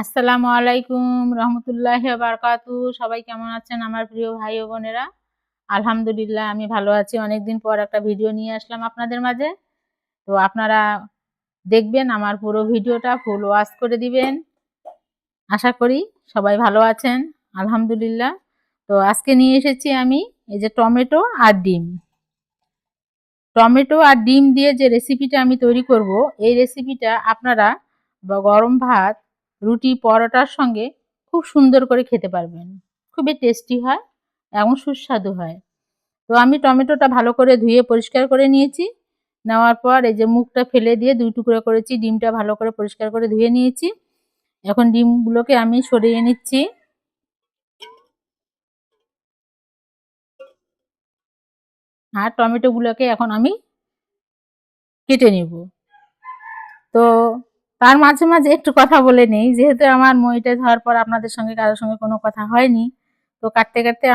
আসসালামু আলাইকুম রহমতুল্লাহি ওয়া বারাকাতু। সবাই কেমন আছেন আমার প্রিয় ভাই ও বোনেরা? আলহামদুলিল্লাহ আমি ভালো আছি। অনেকদিন পর একটা ভিডিও নিয়ে আসলাম আপনাদের মাঝে। তো আপনারা দেখবেন আমার পুরো ভিডিওটা ফুল ওয়াচ করে দিবেন। আশা করি সবাই ভালো আছেন আলহামদুলিল্লাহ। তো আজকে নিয়ে এসেছি আমি এই যে টমেটো আর ডিম। টমেটো আর ডিম দিয়ে যে রেসিপিটা আমি তৈরি করব, এই রেসিপিটা আপনারা গরম ভাত, রুটি, পরোটার সঙ্গে খুব সুন্দর করে খেতে পারবেন। খুবই টেস্টি হয় এবং সুস্বাদু হয়। তো আমি টমেটোটা ভালো করে ধুয়ে পরিষ্কার করে নিয়েছি। নেওয়ার পর এই যে মুখটা ফেলে দিয়ে 2 টুকরো করেছি। ডিমটা ভালো করে পরিষ্কার করে ধুয়ে নিয়েছি। এখন ডিমগুলোকে আমি সরিয়ে নিচ্ছি। আর টমেটোগুলোকে এখন আমি কেটে নিব। তো তার মাঝে, মাঝে একটু কথা বলে নেই। যেহেতু আমার মইটা হওয়ার পর আপনাদের সঙ্গে কারো সঙ্গে কোনো কথা হয়নি। তো কাটতে, কাটতে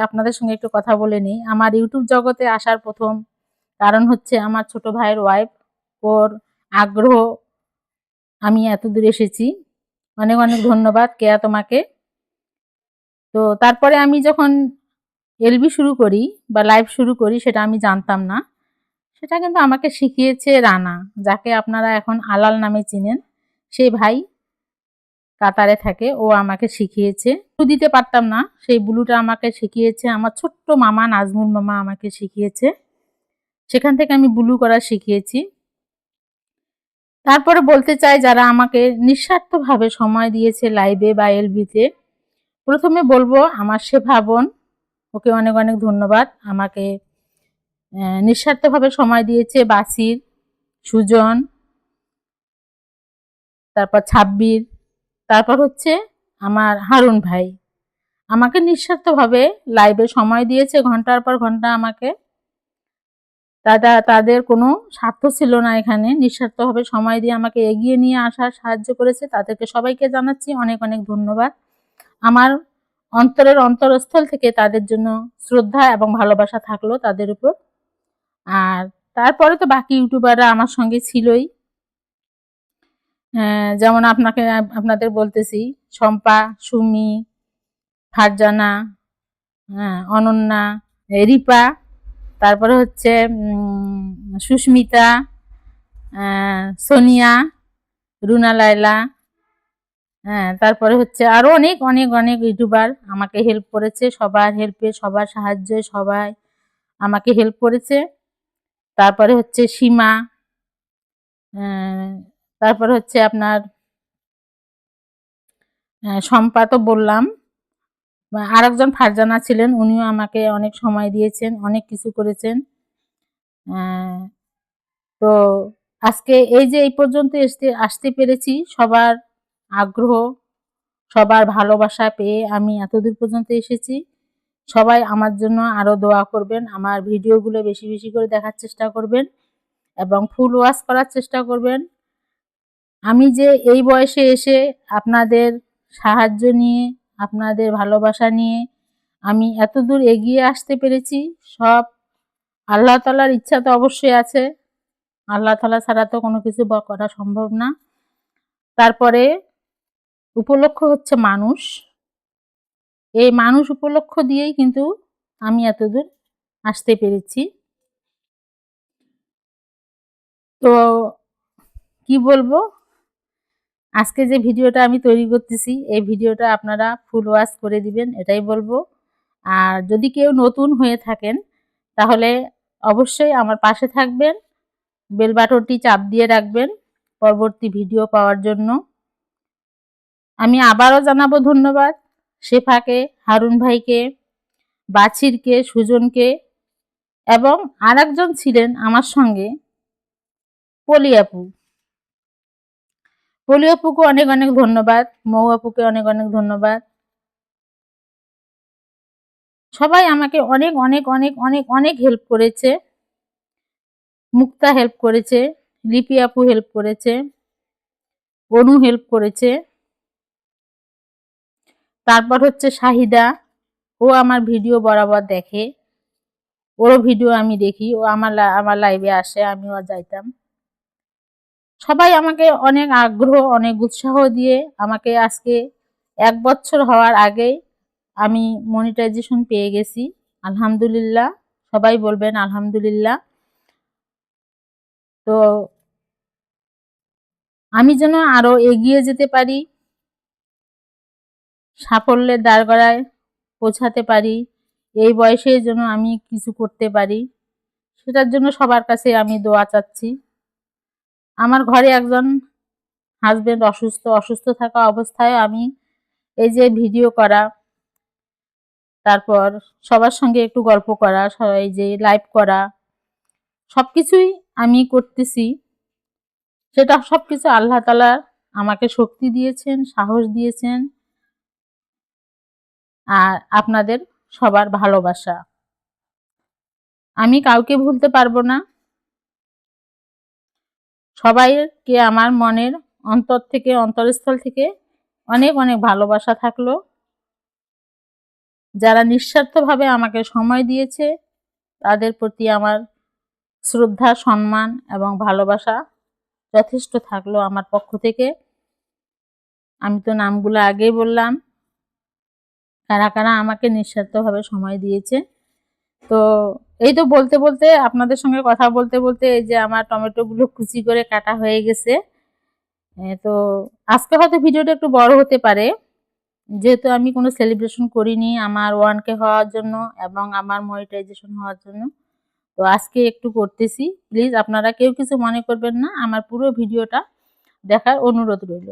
আপনাদের সঙ্গে একটু কথা বলে নেই। আমার ইউটিউব জগতে আসার ১ম কারণ হচ্ছে আমার ছোট ভাইয়ের ওয়াইফ। ওর আগ্রহ আমি এতদূর এসেছি। অনেক, অনেক ধন্যবাদ কেয়া তোমাকে। তো তারপরে আমি যখন এলবি শুরু করি বা লাইভ শুরু করি সেটা আমি জানতাম না। সেটা কিন্তু আমাকে শিখিয়েছে রানা, যাকে আপনারা এখন আলাল নামে চিনেন। সেই ভাই কাতারে থাকে, ও আমাকে শিখিয়েছে। ব্লু দিতে পারতাম না, সেই ব্লুটা আমাকে শিখিয়েছে আমার ছোট্ট মামা নাজমুল মামা আমাকে শিখিয়েছে। সেখান থেকে আমি ব্লু করা শিখিয়েছি। তারপরে বলতে চাই যারা আমাকে নিঃস্বার্থভাবে সময় দিয়েছে লাইভে বা এলবিতে, প্রথমে বলবো আমার শেফা বোন, ওকে অনেক অনেক ধন্যবাদ। আমাকে নিঃস্বার্থভাবে সময় দিয়েছে। বাসির, সুজন, তারপর ছাব্বির, তারপর হচ্ছে আমার হারুন ভাই আমাকে নিঃস্বার্থভাবে লাইভে সময় দিয়েছে ঘন্টার পর ঘন্টা। আমাকে তাদের কোনো স্বার্থ ছিল না, এখানে নিঃস্বার্থভাবে সময় দিয়ে আমাকে এগিয়ে নিয়ে আসার সাহায্য করেছে। তাদেরকে সবাইকে জানাচ্ছি অনেক অনেক ধন্যবাদ। আমার অন্তরের অন্তরস্থল থেকে তাদের জন্য শ্রদ্ধা এবং ভালোবাসা থাকলো তাদের উপর। আর তারপরে তো বাকি ইউটিউবাররা আমার সঙ্গে ছিলই। যেমন আপনাদের বলতেছি শম্পা, সুমি, ফারজানা, হ্যাঁ, অনন্যা, রিপা, তারপরে হচ্ছে সুস্মিতা, সোনিয়া, রুনা লায়লা, হ্যাঁ, তারপরে হচ্ছে আরো অনেক অনেক অনেক ইউটিউবার আমাকে হেল্প করেছে। সবার হেল্পে, সবার সাহায্যে সবাই আমাকে হেল্প করেছে। তারপরে হচ্ছে সীমা, তারপরে হচ্ছে আপনার শম্পা তো বললাম। আরেকজন ফারজানা ছিলেন, উনিও আমাকে অনেক সময় দিয়েছেন, অনেক কিছু করেছেন। তো আজকে এই যে এই পর্যন্ত আসতে পেরেছি, সবার আগ্রহ, সবার ভালোবাসা পেয়ে আমি এতদূর পর্যন্ত এসেছি। সবাই আমার জন্য আরো দোয়া করবেন, আমার ভিডিওগুলো বেশি বেশি করে দেখার চেষ্টা করবেন এবং ফুল ওয়াচ করার চেষ্টা করবেন। আমি যে এই বয়সে এসে আপনাদের সাহায্য নিয়ে, আপনাদের ভালোবাসা নিয়ে আমি এতদূর এগিয়ে আসতে পেরেছি, সব আল্লাহ তাআলার ইচ্ছা তো অবশ্যই আছে। আল্লাহ তাআলা ছাড়া তো কোনো কিছু করা সম্ভব না। তারপরে উপলক্ষ হচ্ছে মানুষ। এই মানুষ উপলক্ষ দিয়েই কিন্তু আমি এতদূর আসতে পেরেছি। তো কি বলবো, আজকে যে ভিডিওটা আমি তৈরি করতেছি এই ভিডিওটা আপনারা ফুল ওয়াচ করে দিবেন, এটাই বলবো। আর যদি কেউ নতুন হয়ে থাকেন তাহলে অবশ্যই আমার পাশে থাকবেন, বেল বাটনটি চাপ দিয়ে রাখবেন পরবর্তী ভিডিও পাওয়ার জন্য। আমি আবারও জানাবো ধন্যবাদ শেফাকে, হারুন ভাইকে, বাছিরকে, সুজনকে এবং আরেকজন ছিলেন আমার সঙ্গে পলি আপু। পলি আপুকে অনেক অনেক ধন্যবাদ, মৌ আপুকে অনেক অনেক ধন্যবাদ। সবাই আমাকে অনেক অনেক অনেক অনেক অনেক হেল্প করেছে। মুক্তা হেল্প করেছে, লিপি আপু হেল্প করেছে, অনু হেল্প করেছে, তারপর হচ্ছে শাহিদা, ও আমার ভিডিও বরাবর দেখে, ওরও ভিডিও আমি দেখি, ও আমার লাইভে আসে, আমিও যাইতাম। সবাই আমাকে অনেক আগ্রহ, অনেক উৎসাহ দিয়ে আমাকে আজকে 1 বছর হওয়ার আগেই আমি মনিটাইজেশন পেয়ে গেছি। আলহামদুলিল্লাহ, সবাই বলবেন আলহামদুলিল্লাহ। তো আমি যেন আরো এগিয়ে যেতে পারি, সাফল্যের দ্বারগড়ায় পৌঁছাতে পারি, এই বয়সে যেন আমি কিছু করতে পারি, সেটার জন্য সবার কাছে আমি দোয়া চাচ্ছি। আমার ঘরে একজন হাজবেন্ড অসুস্থ থাকা অবস্থায় আমি এই যে ভিডিও করা, তারপর সবার সঙ্গে একটু গল্প করা, এই যে লাইভ করা, সবকিছুই আমি করতেছি। সেটা সবকিছু আল্লাহ তাআলা আমাকে শক্তি দিয়েছেন, সাহস দিয়েছেন, আর আপনাদের সবার ভালোবাসা। আমি কাউকে ভুলতে পারবো না। সবাইকে আমার মনের অন্তর থেকে, অন্তরস্থল থেকে অনেক অনেক ভালোবাসা থাকলো। যারা নিঃস্বার্থভাবে আমাকে সময় দিয়েছে তাদের প্রতি আমার শ্রদ্ধা, সম্মান এবং ভালোবাসা যথেষ্ট থাকলো আমার পক্ষ থেকে। আমি তো নামগুলো আগেই বললাম, কারা কারা আমাকে নিঃস্বার্থভাবে সময় দিয়েছে। তো এই তো বলতে বলতে, আপনাদের সঙ্গে কথা বলতে বলতে এই যে আমার টমেটোগুলো কুচি করে কাটা হয়ে গেছে। তো আজকে হয়তো ভিডিওটা একটু বড় হতে পারে, যেহেতু আমি কোনো সেলিব্রেশন করিনি আমার 1K হওয়ার জন্য এবং আমার মনিটাইজেশন হওয়ার জন্য। তো আজকে একটু করতেছি, প্লিজ আপনারা কেউ কিছু মনে করবেন না, আমার পুরো ভিডিওটা দেখার অনুরোধ রইল।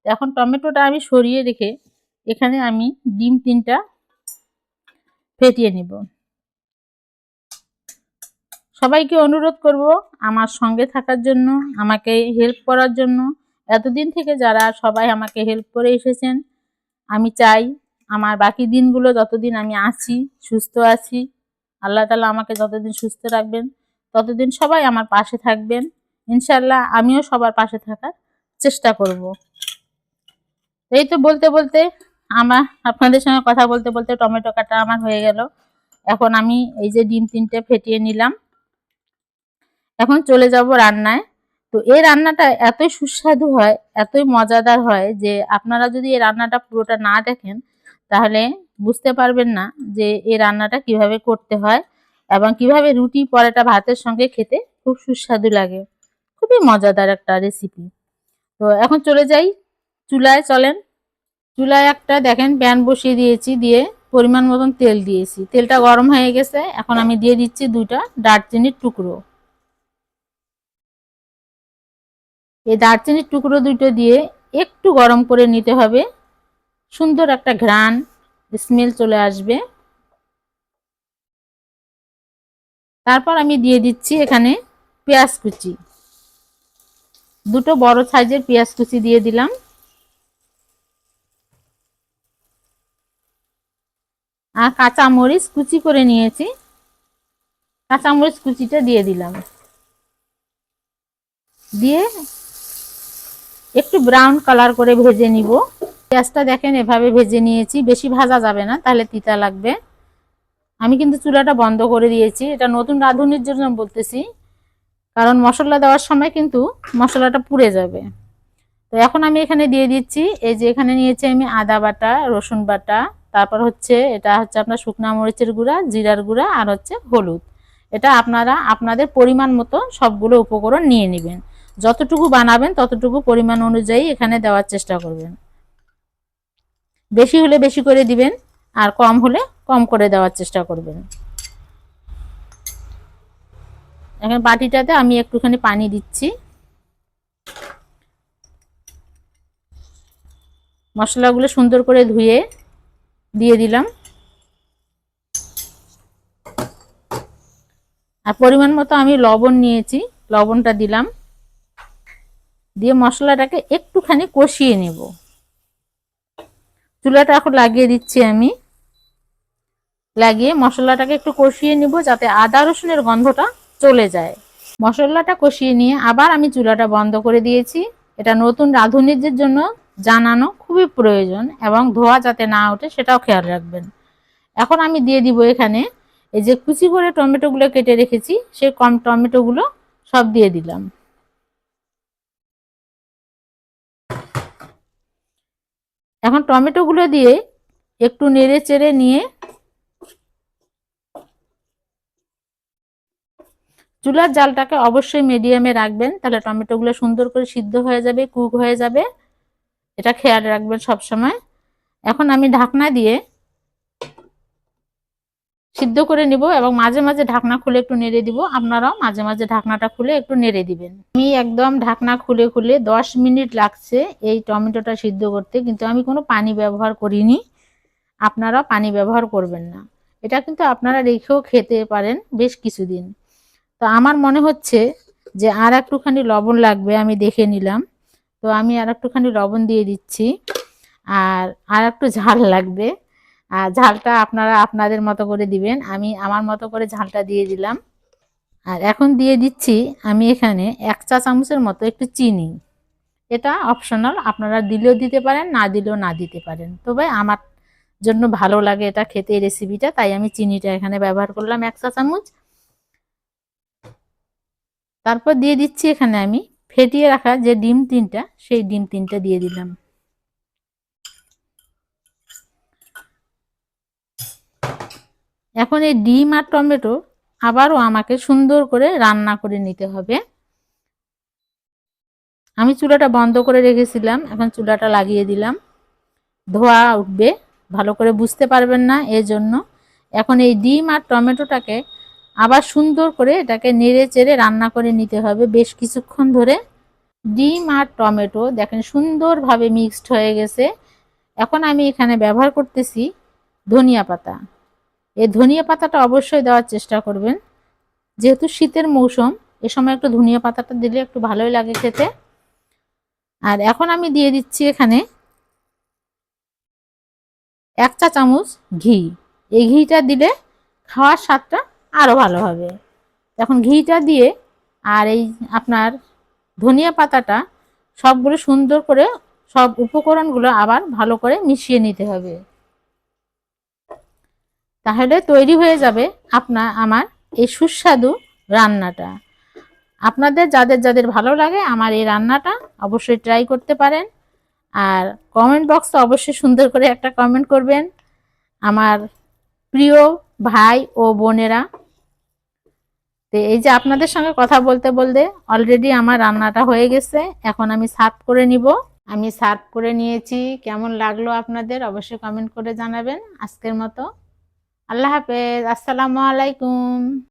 এখন টমেটোটা আমি সরিয়ে রেখে এখানে আমি ডিম 3টা ফেটিয়ে নিব। সবাইকে অনুরোধ করব আমার সঙ্গে থাকার জন্য, আমাকে হেল্প করার জন্য। এতদিন থেকে যারা সবাই আমাকে হেল্প করে এসেছেন, আমি চাই আমার বাকি দিনগুলো যতদিন আমি আছি, সুস্থ আছি, আল্লাহ তাআলা আমাকে যতদিন সুস্থ রাখবেন ততদিন সবাই আমার পাশে থাকবেন। ইনশাআল্লাহ আমিও সবার পাশে থাকার চেষ্টা করব। এই তো বলতে বলতে আপনাদের সঙ্গে কথা বলতে বলতে টমেটো কাটা আমার হয়ে গেল। এখন আমি এই যে ডিম 3টে ফেটিয়ে নিলাম, এখন চলে যাব রান্নায়। তো এই রান্নাটা এতই সুস্বাদু হয়, এতই মজাদার হয় যে আপনারা যদি এই রান্নাটা পুরোটা না দেখেন তাহলে বুঝতে পারবেন না যে এই রান্নাটা কিভাবে করতে হয় এবং কিভাবে রুটি, পরোটা, ভাতের সঙ্গে খেতে খুব সুস্বাদু লাগে। খুবই মজাদার একটা রেসিপি। তো এখন চলে যাই চুলায়, চলেন। চুলায় একটা দেখেন প্যান বসিয়ে দিয়েছি, দিয়ে পরিমাণ মতন তেল দিয়েছি। তেলটা গরম হয়ে গেছে, এখন আমি দিয়ে দিচ্ছি 2টা দারচিনির টুকরো। এই দারচিনির টুকরো 2টো দিয়ে একটু গরম করে নিতে হবে, সুন্দর একটা ঘ্রাণ স্মেল চলে আসবে। তারপর আমি দিয়ে দিচ্ছি এখানে পেঁয়াজ কুচি, 2টো বড় সাইজের পেঁয়াজ কুচি দিয়ে দিলাম। আর কাঁচা মরিচ কুচি করে নিয়েছি, কাঁচা মরিচ কুচিটা দিয়ে দিলাম। দিয়ে একটু ব্রাউন কালার করে ভেজে নিব। পেঁয়াজটা দেখেন এভাবে ভেজে নিয়েছি, বেশি ভাজা যাবে না তাহলে তিতা লাগবে। আমি কিন্তু চুলাটা বন্ধ করে দিয়েছি, এটা নতুন রাঁধুনির জন্য বলতেছি, কারণ মশলা দেওয়ার সময় কিন্তু মশলাটা পুড়ে যাবে। তো এখন আমি এখানে দিয়ে দিচ্ছি, এই যে এখানে নিয়েছি আমি আদা বাটা, রসুন বাটা, তারপর হচ্ছে এটা হচ্ছে আপনার শুকনা মরিচের গুঁড়া, জিরার গুঁড়া, আর হচ্ছে হলুদ। এটা আপনারা আপনাদের পরিমাণ মতো সবগুলো উপকরণ নিয়ে নেবেন, যতটুকু বানাবেন ততটুকু পরিমাণ অনুযায়ী এখানে দেওয়ার চেষ্টা করবেন। বেশি হলে বেশি করে দিবেন, আর কম হলে কম করে দেওয়ার চেষ্টা করবেন। এখন বাটিটাতে আমি একটুখানি পানি দিচ্ছি, মশলাগুলো সুন্দর করে ধুয়ে দিয়ে দিলাম, আর পরিমাণ মতো আমি লবণ নিয়েছি, লবণটা দিলাম, দিয়ে মশলাটাকে একটুখানি কষিয়ে নেব। চুলাটা এখন লাগিয়ে দিচ্ছি আমি, লাগিয়ে মশলাটাকে একটু কষিয়ে নিব যাতে আদা রসুনের গন্ধটা চলে যায়। মশলাটা কষিয়ে নিয়ে আবার আমি চুলাটা বন্ধ করে দিয়েছি। এটা নতুন রাঁধুনিদের জন্য জানানো খুবই প্রয়োজন, এবং ধোয়া যাতে না ওঠে সেটাও খেয়াল রাখবেন। এখন আমি দিয়ে দিব এখানে এই যে কুচি করে টমেটোগুলো কেটে রেখেছি, সেই টমেটোগুলো সব দিয়ে দিলাম। এখন টমেটোগুলো দিয়ে একটু নেড়ে চেড়ে নিয়ে চুলার জালটাকে অবশ্যই মিডিয়ামে রাখবেন, তাহলে টমেটোগুলো সুন্দর করে সিদ্ধ হয়ে যাবে, কুক হয়ে যাবে। এটা খেয়াল রাখবেন সব সময়। এখন আমি ঢাকনা দিয়ে সিদ্ধ করে নিব এবং মাঝে মাঝে ঢাকনা খুলে একটু নেড়ে দিব। আপনারাও মাঝে মাঝে ঢাকনাটা খুলে একটু নেড়ে দিবেন। আমি একদম ঢাকনা খুলে খুলে 10 মিনিট লাগছে এই টমেটোটা সিদ্ধ করতে, কিন্তু আমি কোনো পানি ব্যবহার করিনি। আপনারাও পানি ব্যবহার করবেন না। এটা কিন্তু আপনারা রেখেও খেতে পারেন বেশ কিছুদিন। তো আমার মনে হচ্ছে যে আর একটুখানি লবণ লাগবে, আমি দেখে নিলাম। তো আমি আর একটুখানি লবণ দিয়ে দিচ্ছি। আর একটু ঝাল লাগবে, আর ঝালটা আপনারা আপনাদের মতো করে দিবেন। আমি আমার মতো করে ঝালটা দিয়ে দিলাম। আর এখন দিয়ে দিচ্ছি আমি এখানে 1 চা চামচের মতো একটু চিনি। এটা অপশনাল, আপনারা দিলেও দিতে পারেন, না দিলেও না দিতে পারেন। তবে আমার জন্য ভালো লাগে এটা খেতে, এই রেসিপিটা, তাই আমি চিনিটা এখানে ব্যবহার করলাম 1 চা চামচ। তারপর দিয়ে দিচ্ছি এখানে আমি ফেটিয়ে রাখা যে ডিম 3টা, সেই ডিম 3টা দিয়ে দিলাম। এখন এই ডিম আর টমেটো আবারও আমাকে সুন্দর করে রান্না করে নিতে হবে। আমি চুলাটা বন্ধ করে রেখেছিলাম, এখন চুলাটা লাগিয়ে দিলাম। ধোঁয়া উঠবে, ভালো করে বুঝতে পারবেন না, এজন্য। এখন এই ডিম আর টমেটোটাকে আবার সুন্দর করে এটাকে নেড়ে চেড়ে রান্না করে নিতে হবে বেশ কিছুক্ষণ ধরে। ডিম আর টমেটো দেখেন সুন্দরভাবে মিক্সড হয়ে গেছে। এখন আমি এখানে ব্যবহার করতেছি ধনিয়া পাতা। এই ধনিয়া পাতাটা অবশ্যই দেওয়ার চেষ্টা করবেন, যেহেতু শীতের মৌসুম, এ সময় একটু ধনিয়া পাতাটা দিলে একটু ভালোই লাগে খেতে। আর এখন আমি দিয়ে দিচ্ছি এখানে 1 চা চামচ ঘি। এই ঘিটা দিলে খাওয়ার স্বাদটা আরো ভালো হবে। এখন ঘিটা দিয়ে আর এই আপনার ধনিয়া পাতাটা সবগুলো সুন্দর করে সব উপকরণগুলো আবার ভালো করে মিশিয়ে নিতে হবে। তাহলে তৈরি হয়ে যাবে আমার এই সুস্বাদু রান্নাটা। আপনাদের যাদের যাদের ভালো লাগে আমার এই রান্নাটা অবশ্যই ট্রাই করতে পারেন। আর কমেন্ট বক্সে অবশ্যই সুন্দর করে একটা কমেন্ট করবেন আমার প্রিয় ভাই ও বোনেরা। তো এই যে আপনাদের সঙ্গে কথা বলতে বলতে অলরেডি আমার রান্নাটা হয়ে গেছে, এখন আমি সার্ভ করে নিব। আমি সার্ভ করে নিয়েছি, কেমন লাগলো আপনাদের অবশ্যই কমেন্ট করে জানাবেন। আজকের মতো আল্লাহ হাফেজ, আসসালামু আলাইকুম।